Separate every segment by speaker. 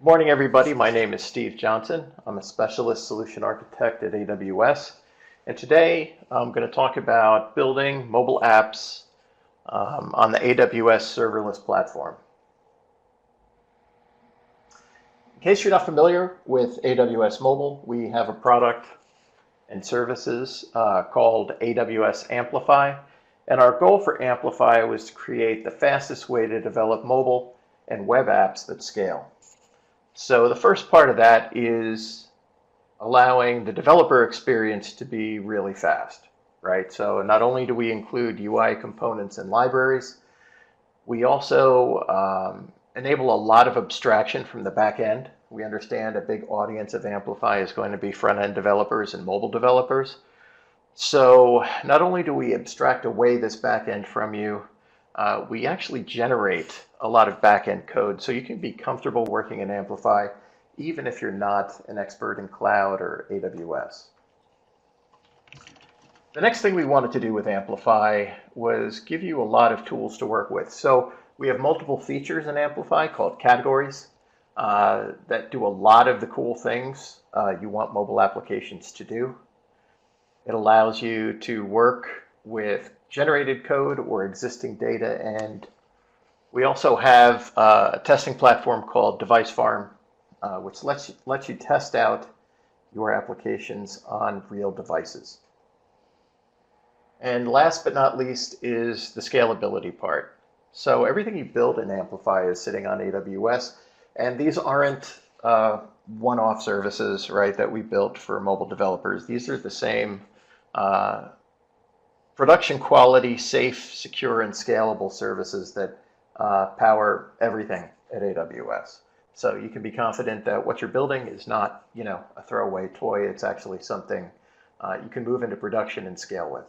Speaker 1: Morning, everybody. My name is Steve Johnson. I'm a specialist solution architect at AWS. And today I'm going to talk about building mobile apps on the AWS serverless platform. In case you're not familiar with AWS Mobile, we have a product and services called AWS Amplify. And our goal for Amplify was to create the fastest way to develop mobile and web apps that scale. So the first part of that is allowing the developer experience to be really fast, right? So not only do we include UI components and libraries, we also enable a lot of abstraction from the back end. We understand a big audience of Amplify is going to be front-end developers and mobile developers. So not only do we abstract away this back end from you, we actually generate a lot of back-end code, so you can be comfortable working in Amplify even if you're not an expert in cloud or AWS. The next thing we wanted to do with Amplify was give you a lot of tools to work with. So we have multiple features in Amplify called categories that do a lot of the cool things you want mobile applications to do. It allows you to work with generated code or existing data, and we also have a testing platform called Device Farm, which lets you test out your applications on real devices. And last but not least is the scalability part. So everything you build in Amplify is sitting on AWS, and these aren't one-off services, right, that we built for mobile developers. These are the same production quality, safe, secure, and scalable services that power everything at AWS. So you can be confident that what you're building is not, a throwaway toy. It's actually something you can move into production and scale with.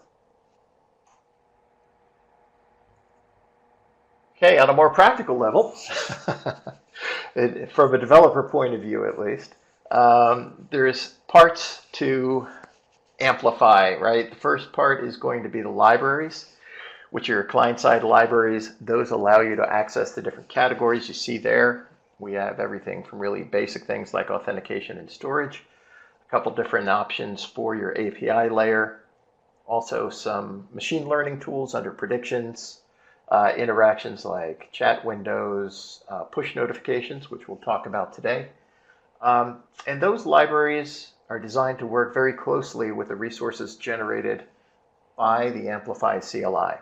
Speaker 1: Okay, on a more practical level, from a developer point of view at least, there's parts to Amplify, right? The first part is going to be the libraries, which are client-side libraries. Those allow you to access the different categories you see there. We have everything from really basic things like authentication and storage, a couple different options for your API layer, also some machine learning tools under predictions, interactions like chat windows, push notifications, which we'll talk about today. And those libraries are designed to work very closely with the resources generated by the Amplify CLI.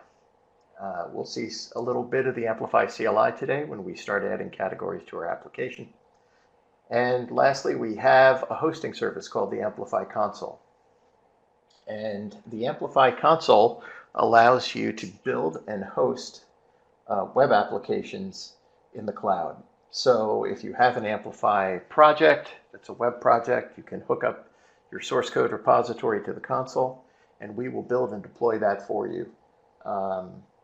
Speaker 1: We'll see a little bit of the Amplify CLI today when we start adding categories to our application. And lastly, we have a hosting service called the Amplify Console. And the Amplify Console allows you to build and host web applications in the cloud. So if you have an Amplify project that's a web project, you can hook up your source code repository to the console, and we will build and deploy that for you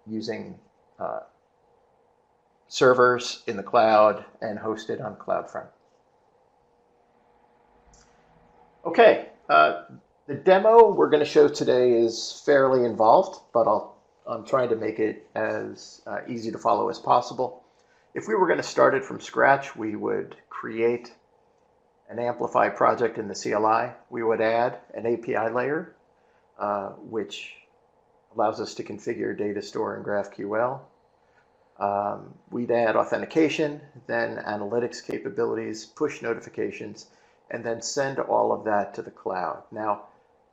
Speaker 1: using servers in the cloud and hosted on CloudFront. Okay, the demo we're going to show today is fairly involved, but I'm trying to make it as easy to follow as possible. If we were going to start it from scratch, we would create an Amplify project in the CLI. We would add an API layer, which allows us to configure Datastore and GraphQL. We'd add authentication, then analytics capabilities, push notifications, and then send all of that to the cloud. Now,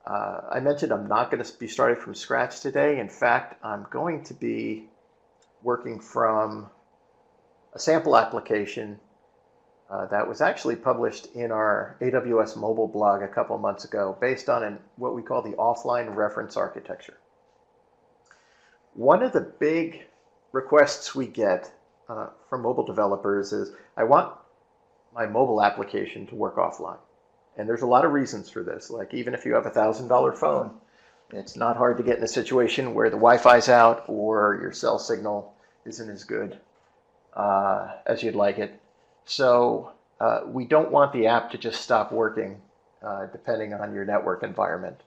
Speaker 1: I mentioned I'm not going to be starting from scratch today. In fact, I'm going to be working from a sample application that was actually published in our AWS mobile blog a couple months ago based on what we call the offline reference architecture. One of the big requests we get from mobile developers is, I want my mobile application to work offline. And there's a lot of reasons for this. Like even if you have a $1,000 phone, it's not hard to get in a situation where the Wi-Fi's out or your cell signal isn't as good as you'd like it. So we don't want the app to just stop working depending on your network environment.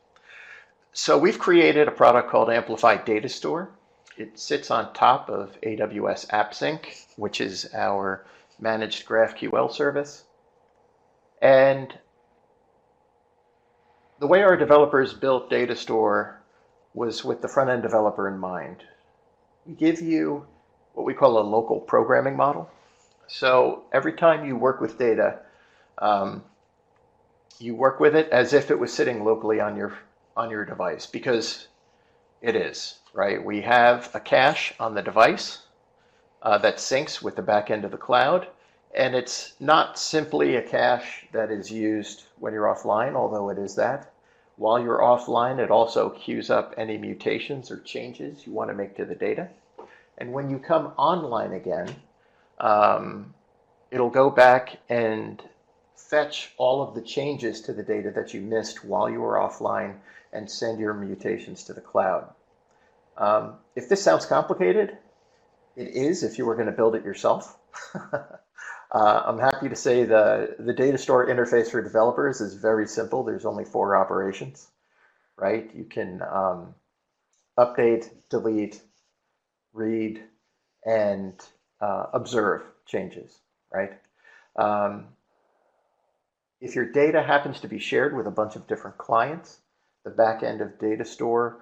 Speaker 1: So we've created a product called Amplify Datastore. It sits on top of AWS AppSync, which is our managed GraphQL service. And the way our developers built Datastore was with the front-end developer in mind. We give you what we call a local programming model. So every time you work with data, you work with it as if it was sitting locally on your device, because it is, right? We have a cache on the device that syncs with the back end of the cloud, and it's not simply a cache that is used when you're offline, although it is that. While you're offline, it also queues up any mutations or changes you want to make to the data. And when you come online again, it'll go back and fetch all of the changes to the data that you missed while you were offline and send your mutations to the cloud. If this sounds complicated, it is if you were going to build it yourself. I'm happy to say the Datastore interface for developers is very simple. There's only 4 operations, right? You can update, delete, read, and observe changes, right? If your data happens to be shared with a bunch of different clients, the back end of Datastore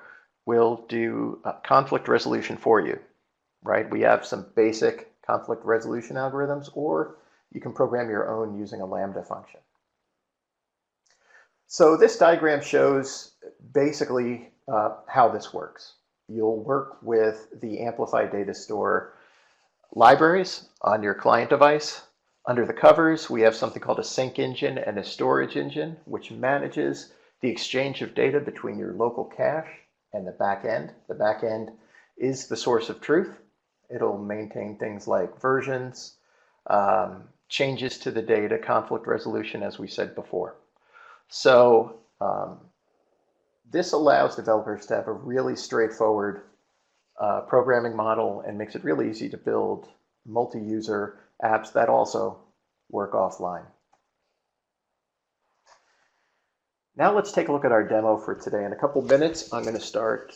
Speaker 1: will do conflict resolution for you, right? We have some basic conflict resolution algorithms, or you can program your own using a Lambda function. So this diagram shows basically how this works. You'll work with the Amplify Datastore libraries on your client device. Under the covers, we have something called a sync engine and a storage engine, which manages the exchange of data between your local cache and the back end. The back end is the source of truth. It'll maintain things like versions, changes to the data, conflict resolution, as we said before. So this allows developers to have a really straightforward programming model and makes it really easy to build multi-user apps that also work offline. Now let's take a look at our demo for today. In a couple minutes, I'm going to start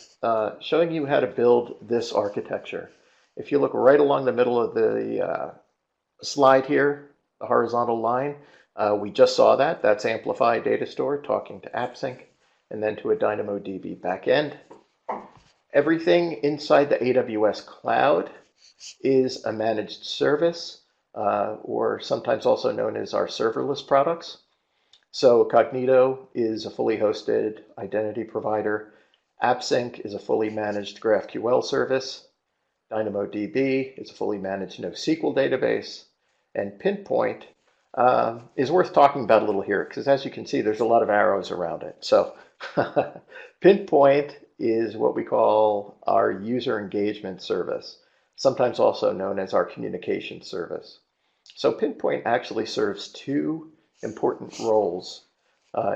Speaker 1: showing you how to build this architecture. If you look right along the middle of the slide here, the horizontal line, we just saw that. That's Amplify Datastore talking to AppSync and then to a DynamoDB backend. Everything inside the AWS cloud is a managed service, or sometimes also known as our serverless products. So Cognito is a fully hosted identity provider. AppSync is a fully managed GraphQL service. DynamoDB is a fully managed NoSQL database. And Pinpoint is worth talking about a little here, because as you can see, there's a lot of arrows around it. So Pinpoint is what we call our user engagement service, sometimes also known as our communication service. So Pinpoint actually serves 2 important roles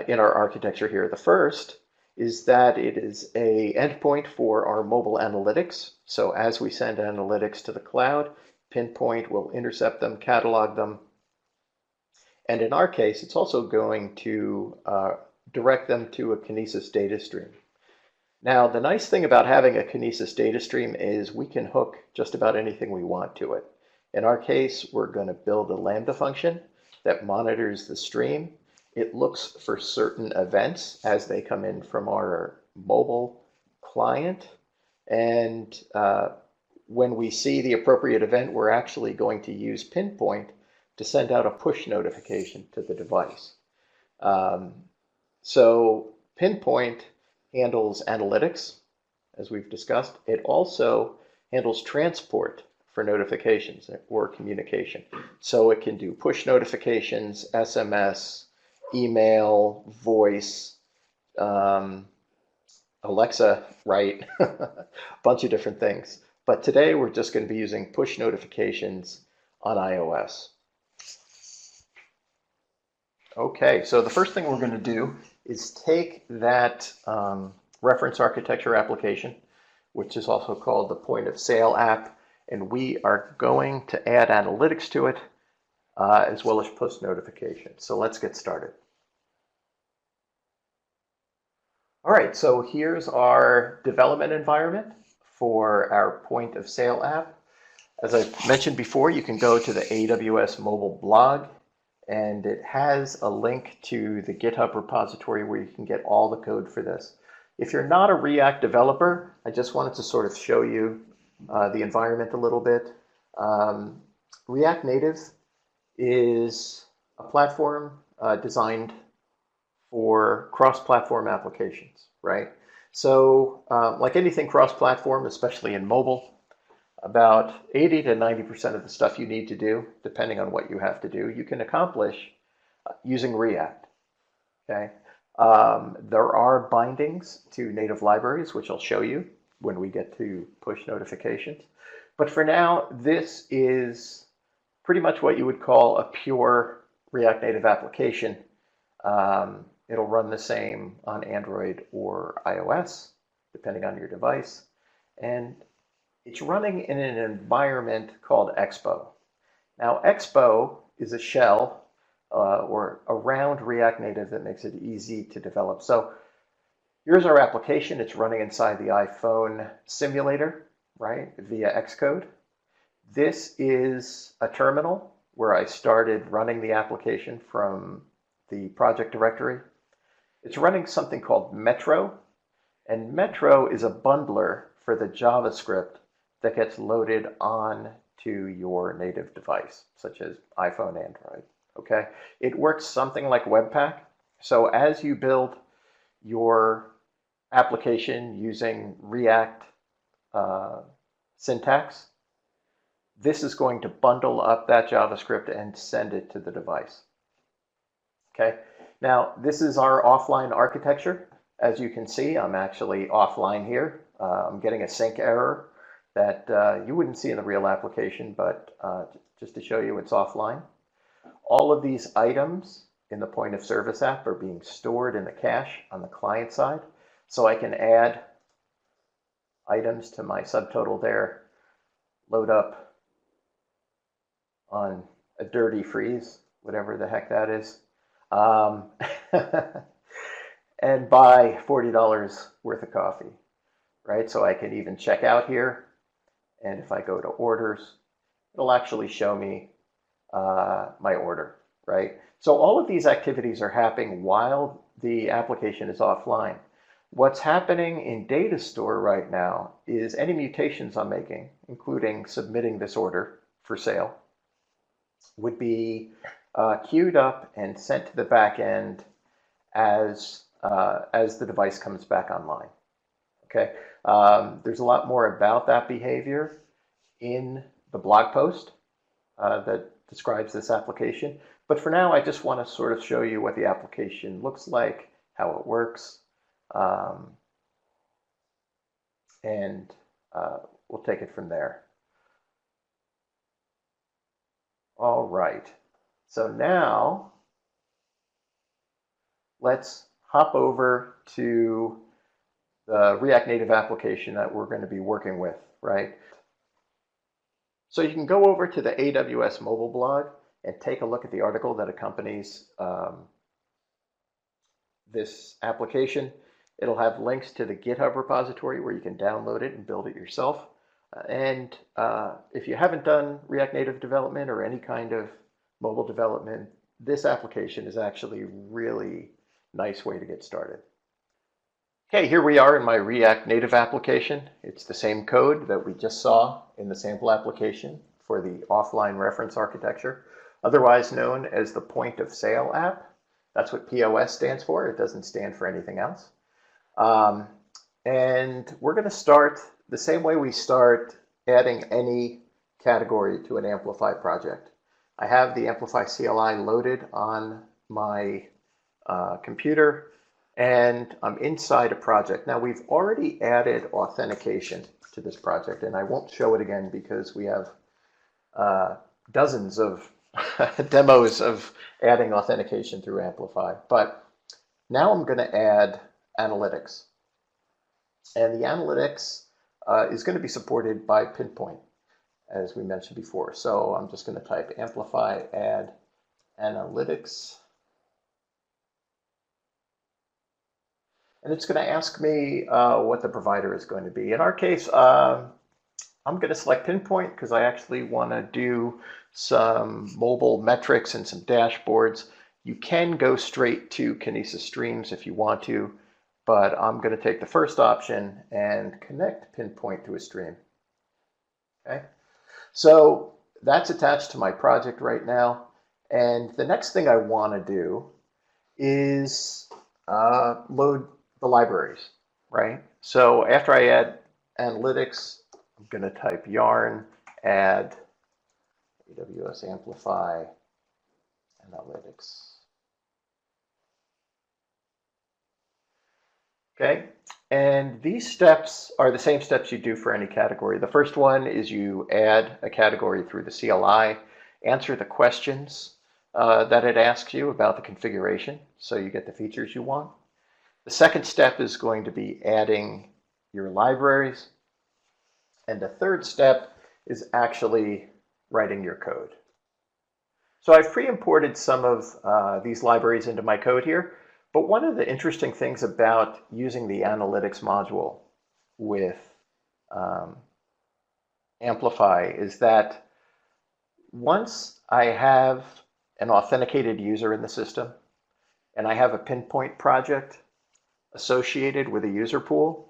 Speaker 1: in our architecture here. The first is that it is an endpoint for our mobile analytics. So as we send analytics to the cloud, Pinpoint will intercept them, catalog them. And in our case, it's also going to direct them to a Kinesis data stream. Now, the nice thing about having a Kinesis data stream is we can hook just about anything we want to it. In our case, we're going to build a Lambda function that monitors the stream. It looks for certain events as they come in from our mobile client. And when we see the appropriate event, we're actually going to use Pinpoint to send out a push notification to the device. So Pinpoint handles analytics, as we've discussed. It also handles transport for notifications or communication. So it can do push notifications, SMS, email, voice, Alexa, right? A bunch of different things. But today we're just going to be using push notifications on iOS. Okay, so the first thing we're going to do is take that reference architecture application, which is also called the point of sale app, and we are going to add analytics to it, as well as push notifications. So let's get started. All right, so here's our development environment for our point of sale app. As I mentioned before, you can go to the AWS mobile blog, and it has a link to the GitHub repository where you can get all the code for this. If you're not a React developer, I just wanted to sort of show you the environment a little bit. React Native is a platform designed for cross-platform applications, right? So like anything cross-platform, especially in mobile, about 80 to 90% of the stuff you need to do, depending on what you have to do, you can accomplish using React, okay? There are bindings to native libraries, which I'll show you when we get to push notifications. But for now, this is pretty much what you would call a pure React Native application. It'll run the same on Android or iOS, depending on your device. And it's running in an environment called Expo. Now, Expo is a shell or around React Native that makes it easy to develop. So here's our application. It's running inside the iPhone simulator, right, via Xcode. This is a terminal where I started running the application from the project directory. It's running something called Metro, and Metro is a bundler for the JavaScript that gets loaded on to your native device, such as iPhone, Android, okay? It works something like Webpack. So as you build your application using React syntax, this is going to bundle up that JavaScript and send it to the device, okay? Now, this is our offline architecture. As you can see, I'm actually offline here. I'm getting a sync error that you wouldn't see in the real application, but just to show you it's offline. All of these items in the point of service app are being stored in the cache on the client side. So I can add items to my subtotal there, load up on a dirty freeze, whatever the heck that is, and buy $40 worth of coffee, right? So I can even check out here. And if I go to orders, it'll actually show me my order, right? So all of these activities are happening while the application is offline. What's happening in Datastore right now is any mutations I'm making, including submitting this order for sale, would be queued up and sent to the back end as the device comes back online, okay? There's a lot more about that behavior in the blog post that describes this application. But for now, I just want to sort of show you what the application looks like, how it works, and we'll take it from there. All right. So now let's hop over to the React Native application that we're going to be working with, right? So you can go over to the AWS mobile blog and take a look at the article that accompanies this application. It'll have links to the GitHub repository where you can download it and build it yourself. And if you haven't done React Native development or any kind of mobile development, this application is actually a really nice way to get started. Okay, here we are in my React Native application. It's the same code that we just saw in the sample application for the offline reference architecture, otherwise known as the point of sale app. That's what POS stands for. It doesn't stand for anything else. And we're going to start the same way we start adding any category to an Amplify project. I have the Amplify CLI loaded on my computer, and I'm inside a project. Now, we've already added authentication to this project, and I won't show it again because we have dozens of demos of adding authentication through Amplify. But now I'm going to add analytics. And the analytics is going to be supported by Pinpoint, as we mentioned before. So I'm just going to type Amplify add analytics. And it's going to ask me what the provider is going to be. In our case, I'm I'm going to select Pinpoint because I actually want to do some mobile metrics and some dashboards. You can go straight to Kinesis Streams if you want to, but I'm going to take the first option and connect Pinpoint to a stream. Okay, so that's attached to my project right now. And the next thing I want to do is load the libraries, right? So after I add analytics, I'm going to type yarn add AWS Amplify analytics. Okay, and these steps are the same steps you do for any category. The first one is you add a category through the CLI, answer the questions that it asks you about the configuration, so you get the features you want. The second step is going to be adding your libraries. And the third step is actually writing your code. So I've pre-imported some of these libraries into my code here. But one of the interesting things about using the analytics module with Amplify is that once I have an authenticated user in the system and I have a Pinpoint project associated with a user pool,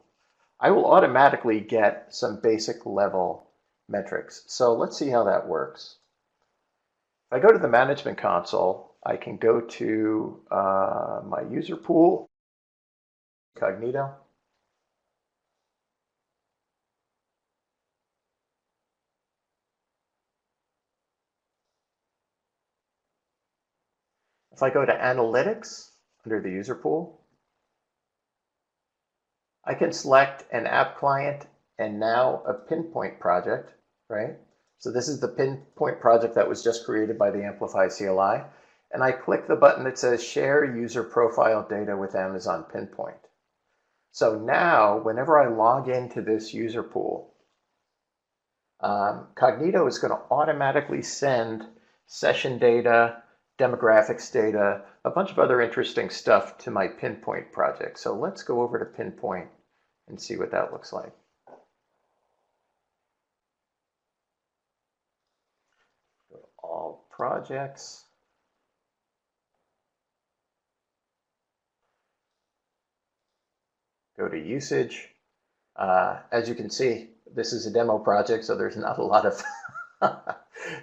Speaker 1: I will automatically get some basic level metrics. So let's see how that works. If I go to the management console, I can go to my user pool, Cognito. If I go to analytics under the user pool, I can select an app client and now a Pinpoint project, right? So this is the Pinpoint project that was just created by the Amplify CLI. And I click the button that says share user profile data with Amazon Pinpoint. So now, whenever I log into this user pool, Cognito is going to automatically send session data, demographics data, a bunch of other interesting stuff to my Pinpoint project. So let's go over to Pinpoint and see what that looks like. Go to all projects. Go to usage. As you can see, this is a demo project, so there's not a lot of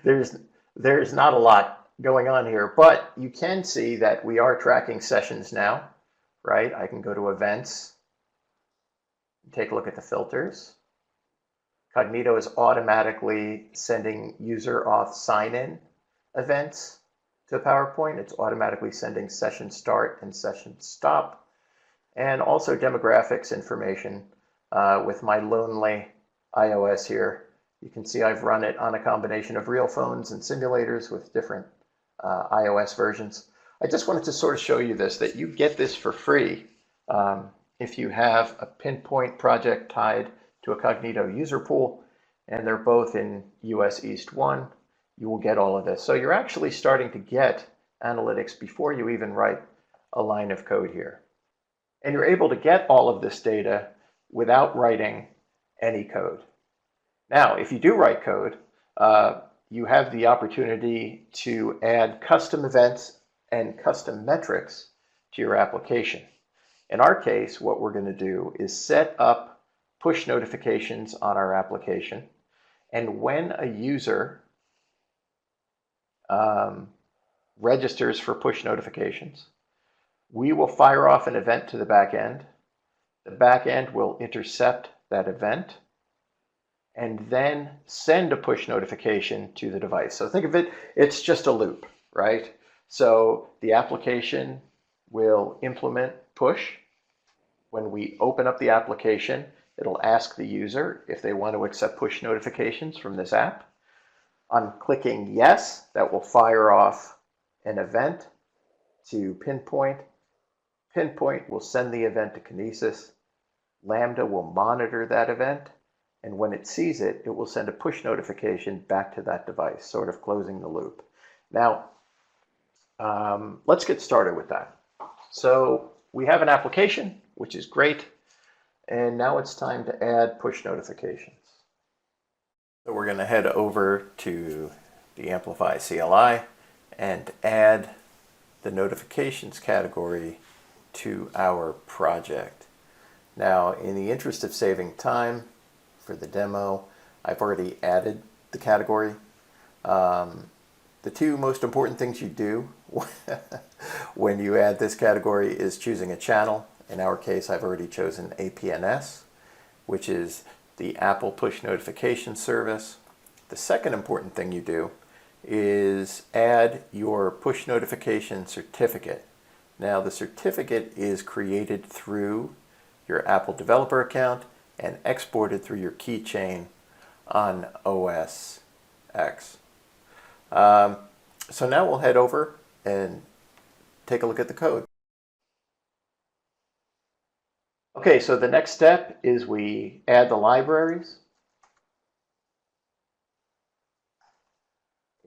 Speaker 1: there's not a lot going on here, but you can see that we are tracking sessions now, right? I can go to events, take a look at the filters. Cognito is automatically sending user auth sign-in events to PowerPoint. It's automatically sending session start and session stop, and also demographics information with my lonely iOS here. You can see I've run it on a combination of real phones and simulators with different iOS versions. I just wanted to sort of show you this, that you get this for free if you have a Pinpoint project tied to a Cognito user pool, and they're both in US East 1, you will get all of this. So you're actually starting to get analytics before you even write a line of code here. And you're able to get all of this data without writing any code. Now, if you do write code, you have the opportunity to add custom events and custom metrics to your application. In our case, what we're going to do is set up push notifications on our application. And when a user registers for push notifications, we will fire off an event to the back end. The back end will intercept that event and then send a push notification to the device. So think of it, it's just a loop, right? So the application will implement push. When we open up the application, it'll ask the user if they want to accept push notifications from this app. On clicking yes, that will fire off an event to Pinpoint. Pinpoint will send the event to Kinesis. Lambda will monitor that event, and when it sees it, it will send a push notification back to that device, sort of closing the loop. Now, let's get started with that. So we have an application, which is great, and now it's time to add push notifications. So we're going to head over to the Amplify CLI and add the notifications category to our project. Now, in the interest of saving time for the demo, I've already added the category. The two most important things you do when you add this category is choosing a channel. In our case, I've already chosen APNS, which is the Apple Push Notification Service. The second important thing you do is add your push notification certificate. Now, the certificate is created through your Apple developer account and exported through your keychain on OS X. So now we'll head over and take a look at the code. Okay, so the next step is we add the libraries.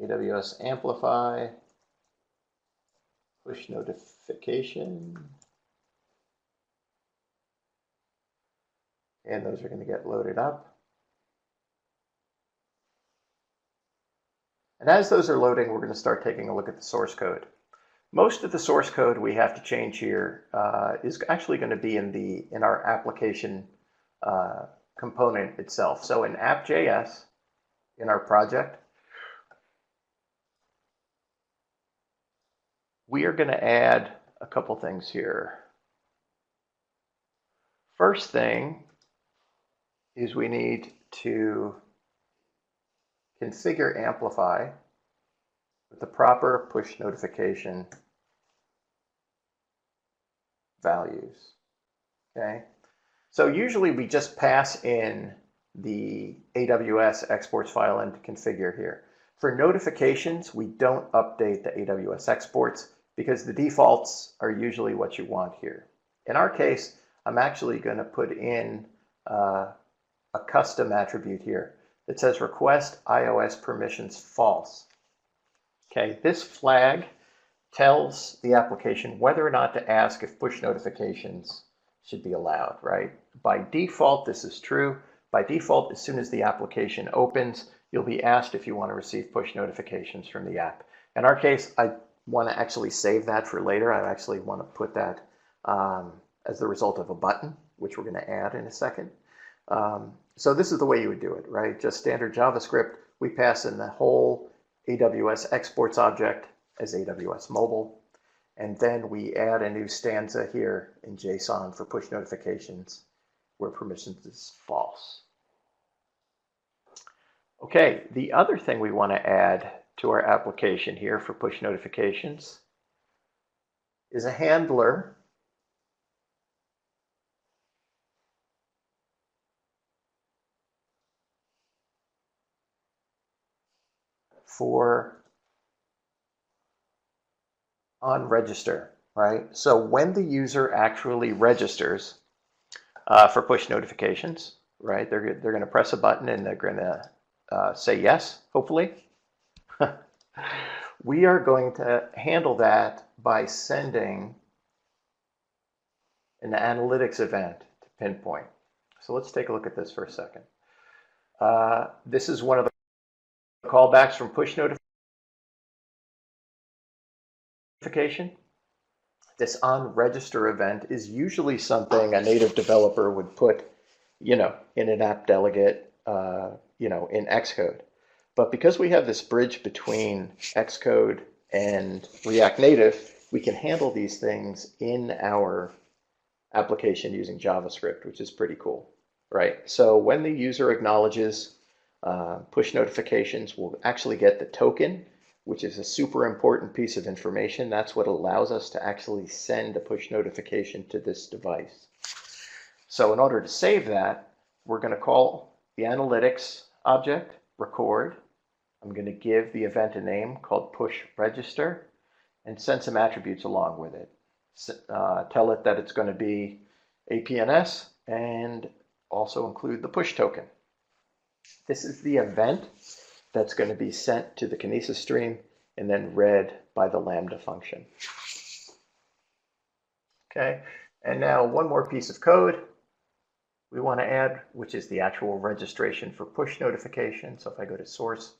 Speaker 1: AWS Amplify, push notification, and those are going to get loaded up. And as those are loading, we're going to start taking a look at the source code. Most of the source code we have to change here is actually going to be in our application component itself. So in app.js, in our project, we are going to add a couple things here. First thing is we need to configure Amplify with the proper push notification values. Okay, so usually we just pass in the AWS exports file into configure here. For notifications, we don't update the AWS exports because the defaults are usually what you want here. In our case, I'm actually going to put in a custom attribute here that says request iOS permissions false. Okay, this flag tells the application whether or not to ask if push notifications should be allowed, right? By default, this is true. By default, as soon as the application opens, you'll be asked if you want to receive push notifications from the app. In our case, I want to actually save that for later. I actually want to put that as the result of a button, which we're going to add in a second. So this is the way you would do it, right? Just standard JavaScript. We pass in the whole AWS exports object as AWS mobile. And then we add a new stanza here in JSON for push notifications where permissions is false. Okay, the other thing we want to add to our application here for push notifications is a handler for on register, right? So when the user actually registers for push notifications, right, they're going to press a button and they're going to say yes, hopefully. We are going to handle that by sending an analytics event to Pinpoint. So let's take a look at this for a second. This is one of the callbacks from push notification. This on register event is usually something a native developer would put, in an app delegate, in Xcode. But because we have this bridge between Xcode and React Native, we can handle these things in our application using JavaScript, which is pretty cool, right? So when the user acknowledges push notifications, we'll actually get the token, which is a super important piece of information. That's what allows us to actually send a push notification to this device. So in order to save that, we're going to call the analytics object, record. I'm going to give the event a name called push register and send some attributes along with it. Tell it that it's going to be APNS and also include the push token. This is the event that's going to be sent to the Kinesis stream and then read by the Lambda function. Okay, and now one more piece of code. we want to add, which is the actual registration for push notification. So if I go to source,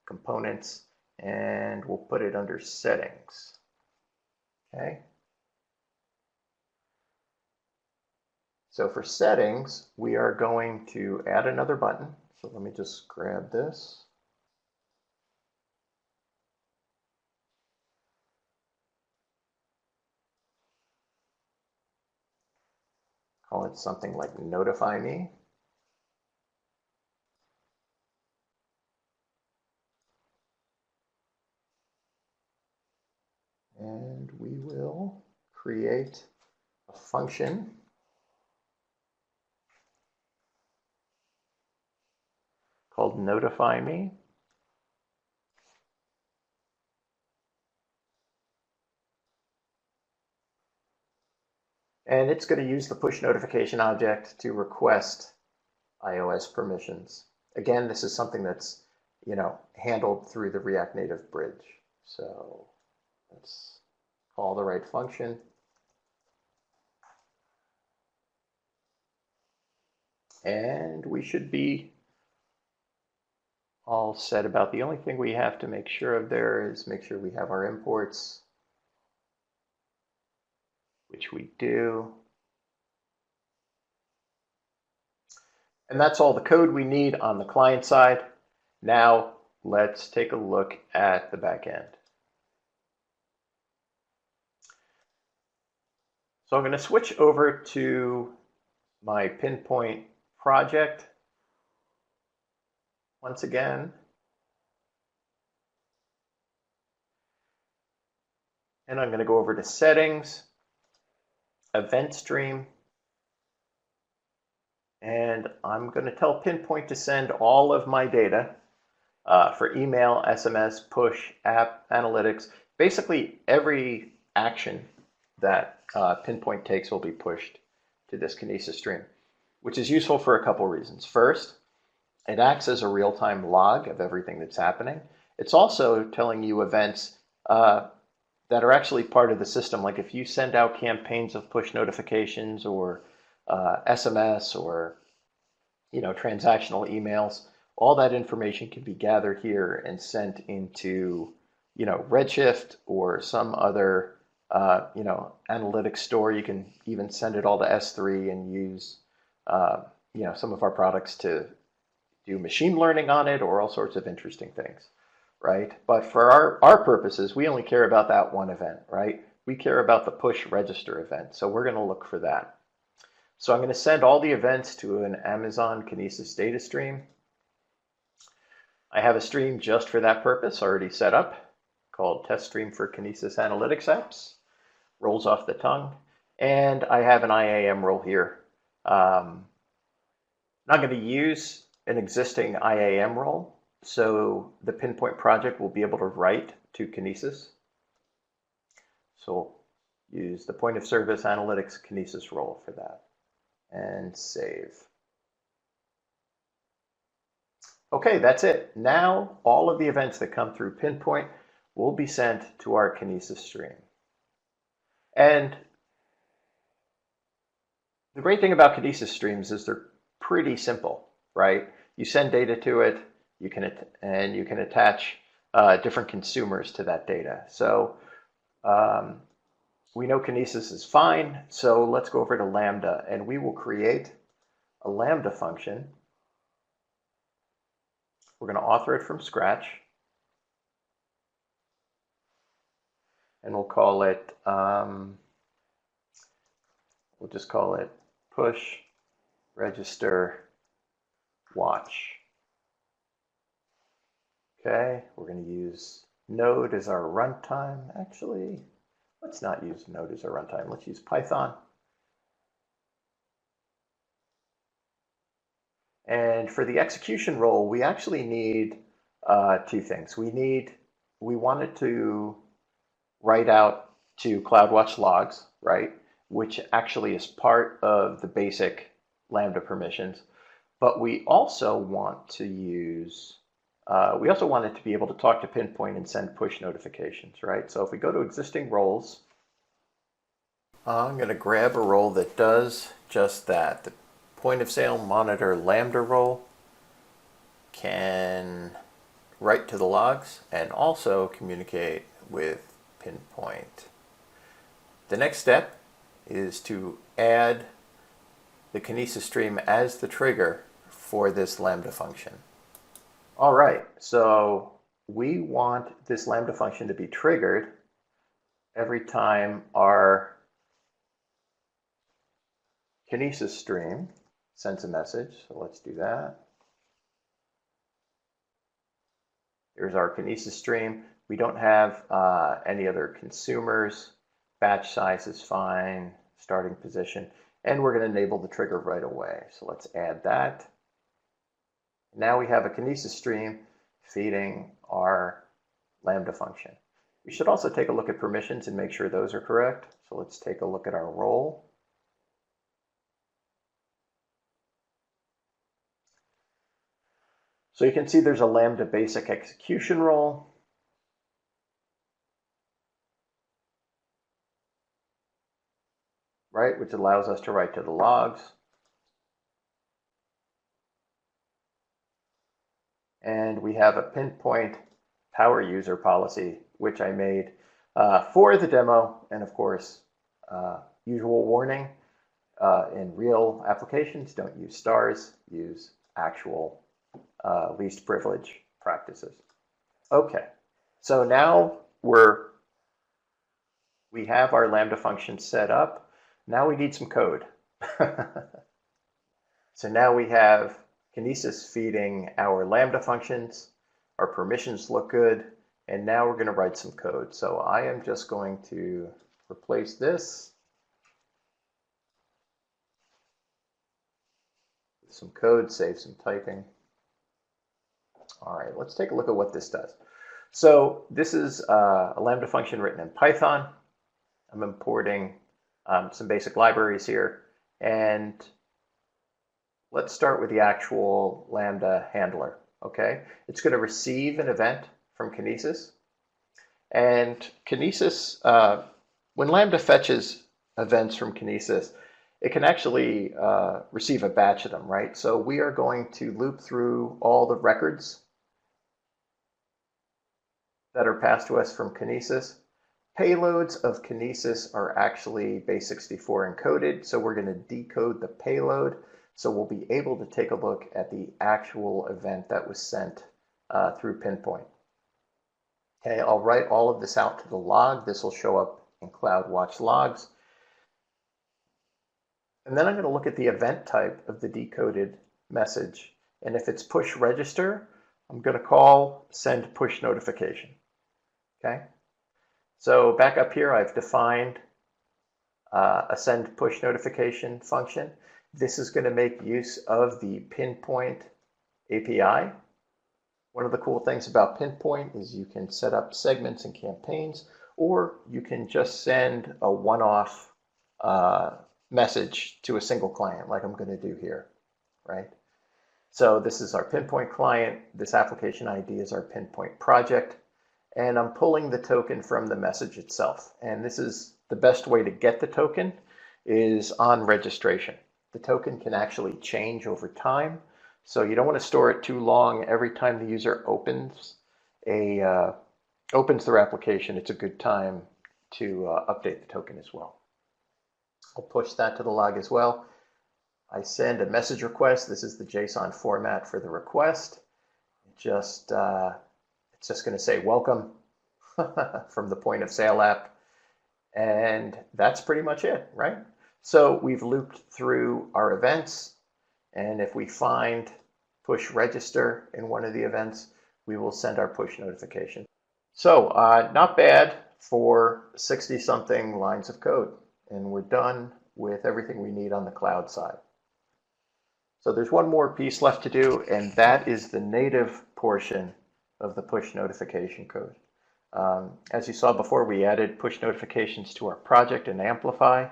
Speaker 1: components, and we'll put it under settings. Okay. So for settings, we are going to add another button. So let me just grab this. Call it something like notify me. And we will create a function called notify me. And it's going to use the push notification object to request iOS permissions. Again, this is something that's, handled through the React Native bridge. So let's call the right function. And we should be all set about the only thing we have to make sure of there is make sure we have our imports, which we do. And that's all the code we need on the client side. Now let's take a look at the back end. So I'm going to switch over to my Pinpoint project once again. And I'm going to go over to settings, event stream, and I'm going to tell Pinpoint to send all of my data for email, SMS, push, app, analytics. Basically, every action that Pinpoint takes will be pushed to this Kinesis stream, which is useful for a couple reasons. First, it acts as a real-time log of everything that's happening. It's also telling you events that are actually part of the system. Like if you send out campaigns of push notifications or SMS or transactional emails, all that information can be gathered here and sent into Redshift or some other analytics store. You can even send it all to S3 and use some of our products to do machine learning on it or all sorts of interesting things, right? But for our purposes, we only care about that one event, right? We care about the push register event, so we're going to look for that. So I'm going to send all the events to an Amazon Kinesis data stream. I have a stream just for that purpose already set up called Test Stream for Kinesis Analytics Apps. Rolls off the tongue. And I have an IAM role here. Not going to use an existing IAM role, so the Pinpoint project will be able to write to Kinesis. So we'll use the point of service analytics Kinesis role for that. And save. Okay, that's it. Now all of the events that come through Pinpoint will be sent to our Kinesis stream. And the great thing about Kinesis streams is they're pretty simple, right? You send data to it, you can attach different consumers to that data. So we know Kinesis is fine, so let's go over to Lambda, and we will create a Lambda function. We're going to author it from scratch, and we'll call it, we'll just call it push register watch. Okay, we're going to use Node as our runtime. Actually, let's not use Node as our runtime. Let's use Python. And for the execution role, we actually need two things. We wanted to write out to CloudWatch logs, right? Which actually is part of the basic Lambda permissions. But we also want to use, we also want it to be able to talk to Pinpoint and send push notifications, right? So if we go to existing roles, I'm going to grab a role that does just that, that point of sale monitor Lambda role can write to the logs and also communicate with Pinpoint. The next step is to add the Kinesis stream as the trigger for this Lambda function. All right, so we want this Lambda function to be triggered every time our Kinesis stream sends a message. So let's do that. Here's our Kinesis stream. We don't have any other consumers. Batch size is fine, starting position, and we're going to enable the trigger right away. So let's add that. Now we have a Kinesis stream feeding our Lambda function. We should also take a look at permissions and make sure those are correct. So let's take a look at our role. So you can see there's a Lambda basic execution role. Right, which allows us to write to the logs. And we have a Pinpoint power user policy, which I made for the demo. And of course, usual warning, in real applications, don't use stars, use actual least privilege practices. Okay, so now we have our Lambda function set up. Now we need some code. So now we have Kinesis feeding our Lambda functions. Our permissions look good. And now we're going to write some code. So I am just going to replace this with some code, save some typing. All right, let's take a look at what this does. So this is a Lambda function written in Python. I'm importing some basic libraries here. And let's start with the actual Lambda handler, okay? It's going to receive an event from Kinesis. And Kinesis, when Lambda fetches events from Kinesis, it can actually receive a batch of them, right? So we are going to loop through all the records that are passed to us from Kinesis. Payloads of Kinesis are actually base64 encoded, so we're going to decode the payload. So we'll be able to take a look at the actual event that was sent through Pinpoint. Okay, I'll write all of this out to the log. This will show up in CloudWatch logs. And then I'm going to look at the event type of the decoded message. And if it's push register, I'm going to call send push notification. Okay. So back up here, I've defined a send push notification function. This is going to make use of the Pinpoint API. One of the cool things about Pinpoint is you can set up segments and campaigns, or you can just send a one-off message to a single client, like I'm going to do here, right? So this is our Pinpoint client. This application ID is our Pinpoint project. And I'm pulling the token from the message itself. And this is the best way to get the token is on registration. The token can actually change over time. So you don't want to store it too long. Every time the user opens their application, it's a good time to update the token as well. I'll push that to the log as well. I send a message request. This is the JSON format for the request. It's just going to say welcome from the point of sale app. And that's pretty much it, right? So we've looped through our events. And if we find push register in one of the events, we will send our push notification. So not bad for 60-something lines of code. And we're done with everything we need on the cloud side. So there's one more piece left to do, and that is the native portion of the push notification code. As you saw before, we added push notifications to our project in Amplify.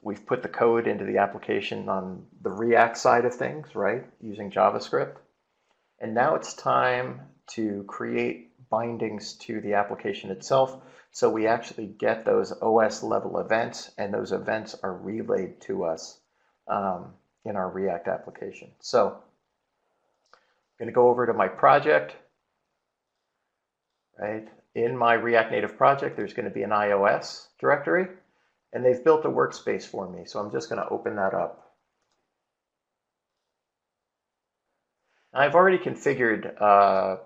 Speaker 1: We've put the code into the application on the React side of things, right, using JavaScript. And now it's time to create bindings to the application itself. So we actually get those OS level events, and those events are relayed to us in our React application. So I'm going to go over to my project, right? In my React Native project, there's going to be an iOS directory, and they've built a workspace for me. So I'm just going to open that up. I've already configured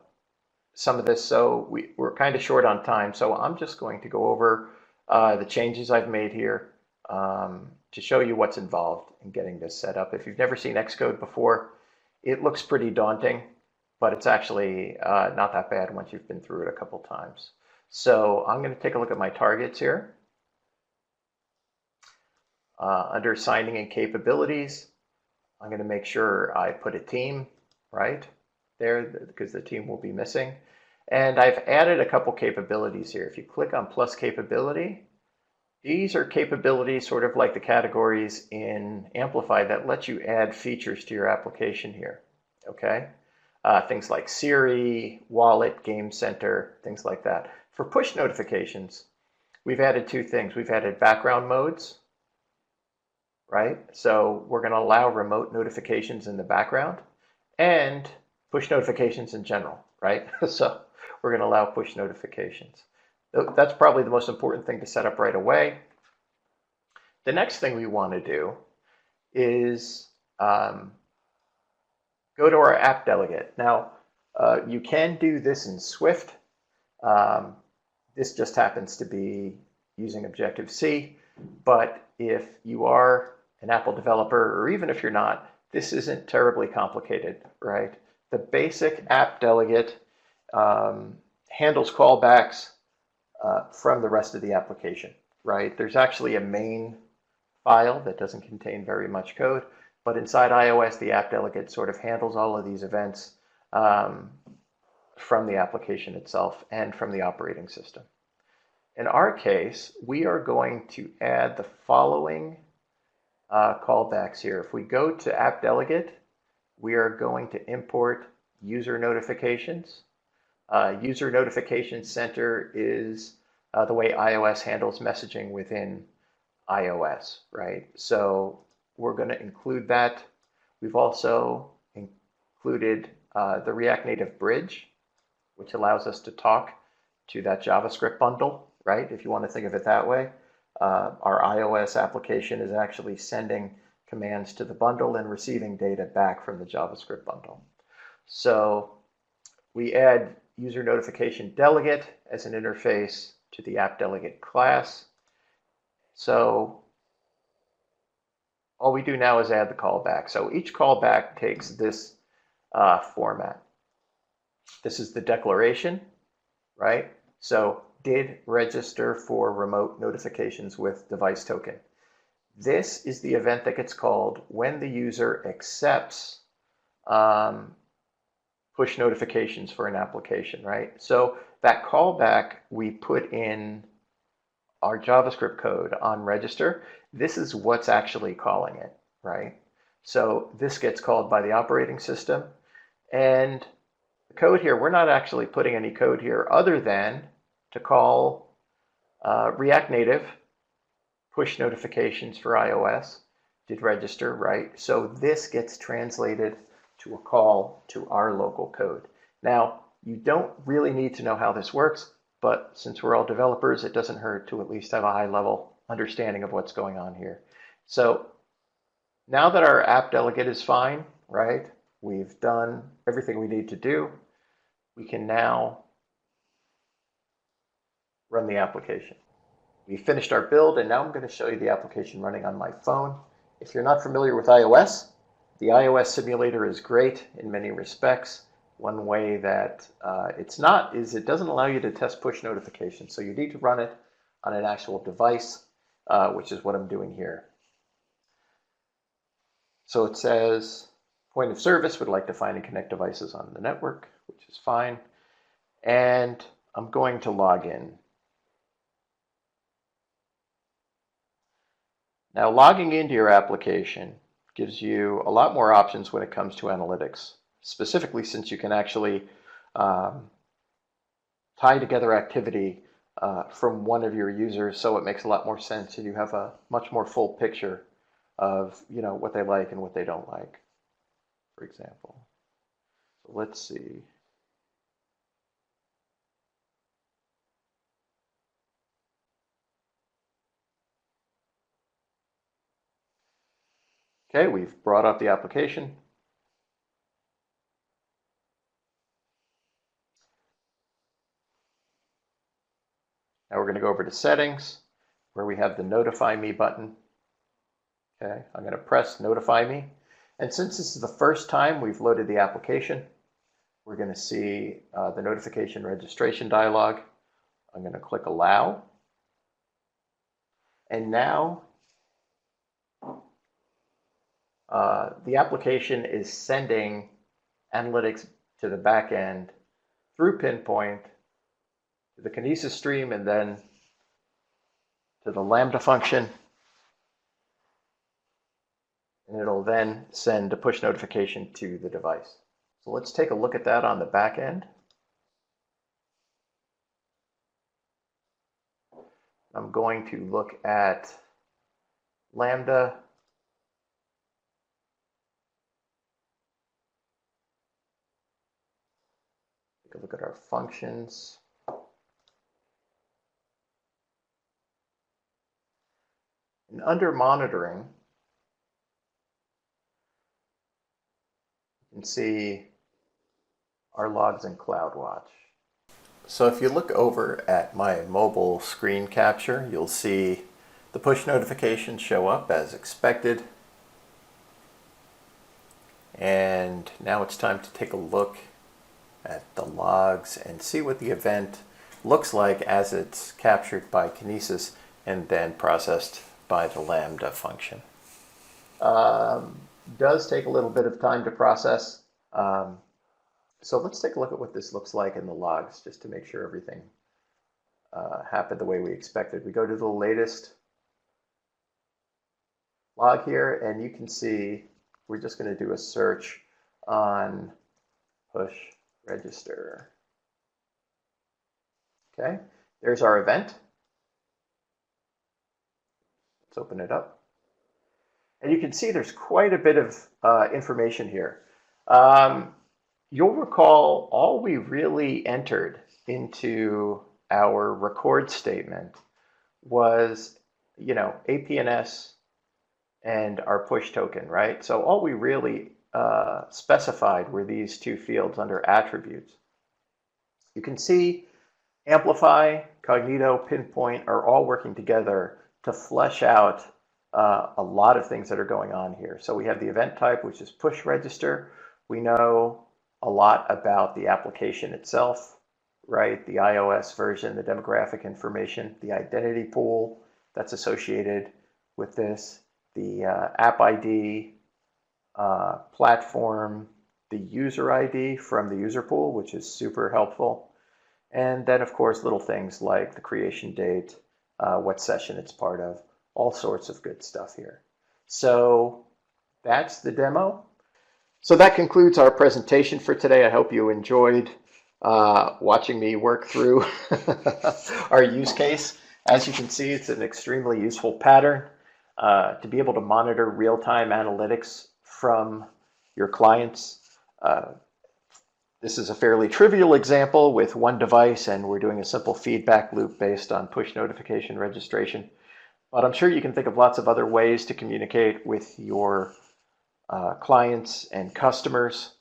Speaker 1: some of this, so we're kind of short on time. So I'm just going to go over the changes I've made here to show you what's involved in getting this set up. If you've never seen Xcode before, it looks pretty daunting, but it's actually not that bad once you've been through it a couple times. So I'm going to take a look at my targets here. Under signing and capabilities, I'm going to make sure I put a team right there because the team will be missing. And I've added a couple capabilities here. If you click on plus capability, these are capabilities sort of like the categories in Amplify that let you add features to your application here, okay? Things like Siri, Wallet, Game Center, things like that. For push notifications, we've added two things. We've added background modes, right? So we're going to allow remote notifications in the background and push notifications in general, right? So we're going to allow push notifications. That's probably the most important thing to set up right away. The next thing we want to do is go to our app delegate. Now, you can do this in Swift. This just happens to be using Objective-C, but if you are an Apple developer, or even if you're not, this isn't terribly complicated, right? The basic app delegate handles callbacks from the rest of the application, right? There's actually a main file that doesn't contain very much code, but inside iOS, the app delegate sort of handles all of these events from the application itself and from the operating system. In our case, we are going to add the following callbacks here. If we go to app delegate, we are going to import user notifications. User Notification Center is the way iOS handles messaging within iOS, right? So we're going to include that. We've also included the React Native bridge, which allows us to talk to that JavaScript bundle, right? If you want to think of it that way. Our iOS application is actually sending commands to the bundle and receiving data back from the JavaScript bundle. So we add user notification delegate as an interface to the app delegate class. So all we do now is add the callback. So each callback takes this format. This is the declaration, right? So did register for remote notifications with device token. This is the event that gets called when the user accepts push notifications for an application, right? So that callback we put in our JavaScript code on register. This is what's actually calling it, right? So this gets called by the operating system. And the code here, we're not actually putting any code here other than to call React Native push notifications for iOS, did register, right? So this gets translated to a call to our local code. Now, you don't really need to know how this works, but since we're all developers, it doesn't hurt to at least have a high level understanding of what's going on here. So now that our app delegate is fine, right? We've done everything we need to do. We can now run the application. We finished our build, and now I'm going to show you the application running on my phone. If you're not familiar with iOS, the iOS simulator is great in many respects. One way that it's not is it doesn't allow you to test push notifications. So you need to run it on an actual device, which is what I'm doing here. So it says, point of service would like to find and connect devices on the network, which is fine. And I'm going to log in. Now, logging into your application gives you a lot more options when it comes to analytics, specifically since you can actually tie together activity from one of your users, so it makes a lot more sense and you have a much more full picture of, what they like and what they don't like, for example. So let's see. Okay, we've brought up the application. Now we're going to go over to settings, where we have the notify me button. Okay, I'm going to press notify me. And since this is the first time we've loaded the application, we're going to see the notification registration dialog. I'm going to click allow. And now the application is sending analytics to the back end through Pinpoint to the Kinesis stream and then to the Lambda function. And it'll then send a push notification to the device. So let's take a look at that on the back end. I'm going to look at Lambda. Take a look at our functions. And under monitoring, you can see our logs in CloudWatch. So if you look over at my mobile screen capture, you'll see the push notifications show up as expected. And now it's time to take a look at the logs and see what the event looks like as it's captured by Kinesis and then processed by the Lambda function. Does take a little bit of time to process. So let's take a look at what this looks like in the logs just to make sure everything happened the way we expected. We go to the latest log here, and you can see we're just going to do a search on push register. Okay, there's our event. Let's open it up. And you can see there's quite a bit of information here. You'll recall all we really entered into our record statement was, APNS and our push token, right? So all we really specified were these two fields under attributes. You can see Amplify, Cognito, Pinpoint are all working together to flesh out a lot of things that are going on here. So we have the event type, which is push register. We know a lot about the application itself, right? The iOS version, the demographic information, the identity pool that's associated with this, the app ID, platform, the user ID from the user pool, which is super helpful. And then, of course, little things like the creation date, what session it's part of, all sorts of good stuff here. So that's the demo. So that concludes our presentation for today. I hope you enjoyed watching me work through our use case. As you can see, it's an extremely useful pattern to be able to monitor real-time analytics from your clients. This is a fairly trivial example with one device, and we're doing a simple feedback loop based on push notification registration. But I'm sure you can think of lots of other ways to communicate with your clients and customers.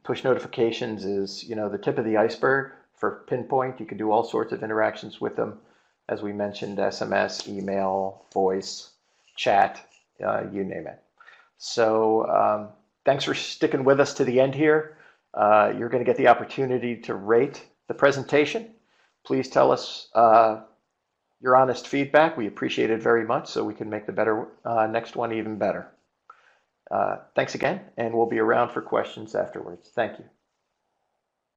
Speaker 1: Push notifications is, the tip of the iceberg for Pinpoint. You can do all sorts of interactions with them. As we mentioned, SMS, email, voice, chat, you name it. So thanks for sticking with us to the end here. You're going to get the opportunity to rate the presentation. Please tell us your honest feedback. We appreciate it very much so we can make the next one even better. Thanks again, and we'll be around for questions afterwards. Thank you.